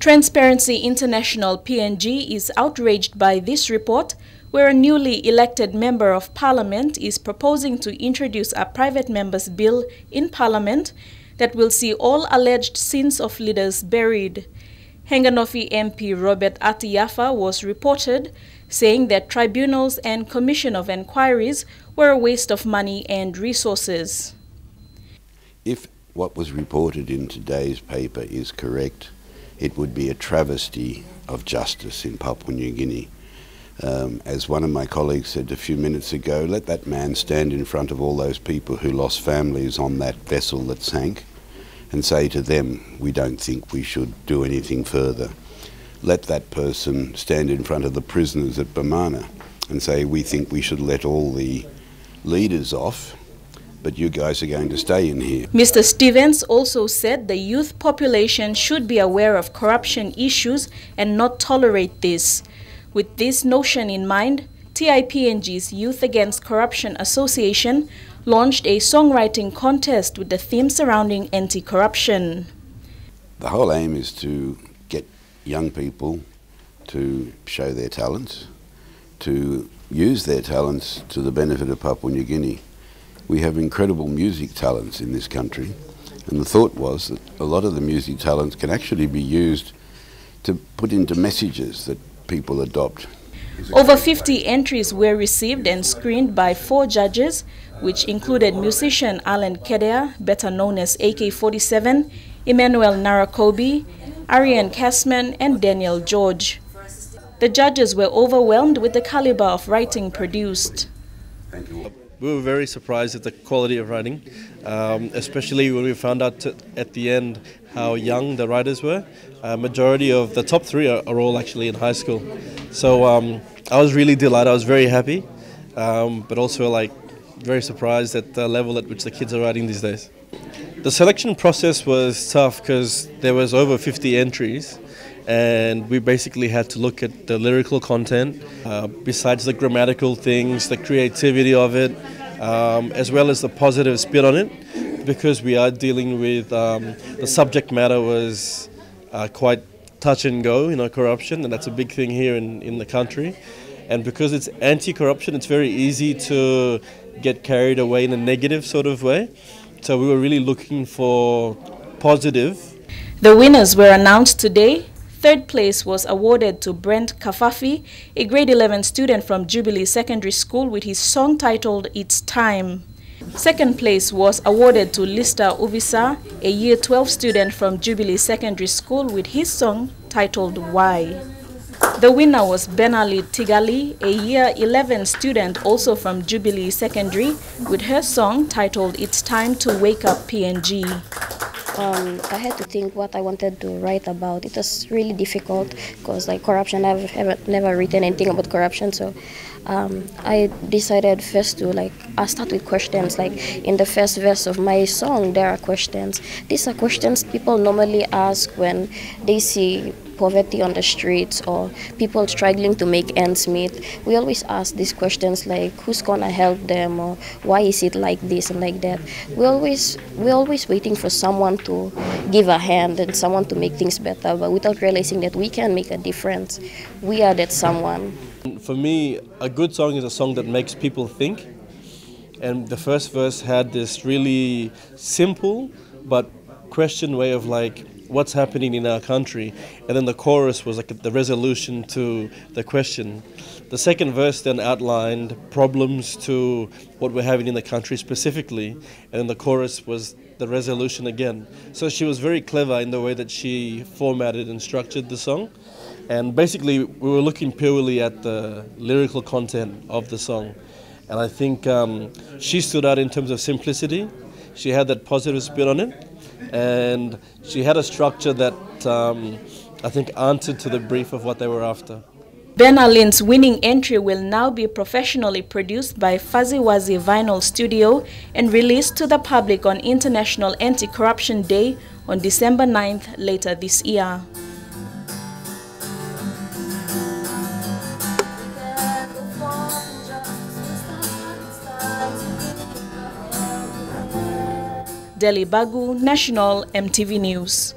Transparency International (PNG) is outraged by this report, where a newly elected member of parliament is proposing to introduce a private member's bill in parliament that will see all alleged sins of leaders buried. Henganofi MP Robert Atiyafa was reported saying that tribunals and commission of inquiries were a waste of money and resources. If what was reported in today's paper is correct, it would be a travesty of justice in Papua New Guinea. As one of my colleagues said a few minutes ago, let that man stand in front of all those people who lost families on that vessel that sank and say to them, we don't think we should do anything further. Let that person stand in front of the prisoners at Bamana and say, we think we should let all the leaders off, but you guys are going to stay in here. Mr. Stevens also said the youth population should be aware of corruption issues and not tolerate this. With this notion in mind, TIPNG's Youth Against Corruption Association launched a songwriting contest with the theme surrounding anti-corruption. The whole aim is to get young people to show their talents, to use their talents to the benefit of Papua New Guinea. We have incredible music talents in this country, and the thought was that a lot of the music talents can actually be used to put into messages that people adopt. Over 50 entries were received and screened by 4 judges, which included musician Alan Kedea, better known as AK-47, Emmanuel Narakobi, Ariane Kasman, and Daniel George. The judges were overwhelmed with the caliber of writing produced. Thank you. We were very surprised at the quality of writing, especially when we found out at the end how young the writers were. Majority of the top 3 are all actually in high school. So I was really delighted, I was very happy, but also very surprised at the level at which the kids are writing these days. The selection process was tough because there was over 50 entries, and we basically had to look at the lyrical content, besides the grammatical things, the creativity of it, as well as the positive spin on it, because we are dealing with the subject matter was quite touch and go, corruption, and that's a big thing here in the country. And because it's anti-corruption, it's very easy to get carried away in a negative sort of way. So we were really looking for positive. The winners were announced today. 3rd place was awarded to Brent Kafafi, a grade 11 student from Jubilee Secondary School, with his song titled It's Time. 2nd place was awarded to Lister Ubisa, a year 12 student from Jubilee Secondary School, with his song titled Why. The winner was Benali Tigali, a year 11 student also from Jubilee Secondary, with her song titled It's Time to Wake Up PNG. I had to think what I wanted to write about. It was really difficult because corruption, I've never written anything about corruption. So I decided first to I start with questions. In the first verse of my song, there are questions. These are questions people normally ask when they see poverty on the streets or people struggling to make ends meet. We always ask these questions like who's gonna help them, or why is it like this and like that. We're always waiting for someone to give a hand and someone to make things better, but without realizing that we can make a difference. We are that someone. For me, a good song is a song that makes people think. And the first verse had this really simple but question way of what's happening in our country, and then the chorus was the resolution to the question. The 2nd verse then outlined problems to what we're having in the country specifically, and then the chorus was the resolution again. So she was very clever in the way that she formatted and structured the song, and basically we were looking purely at the lyrical content of the song, and I think she stood out in terms of simplicity. She had that positive spin on it, and she had a structure that I think answered to the brief of what they were after. Benalin's winning entry will now be professionally produced by Fuzzy Wuzzy Vinyl Studio and released to the public on International Anti-Corruption Day on December 9th later this year. Delhi Bagu, National MTV News.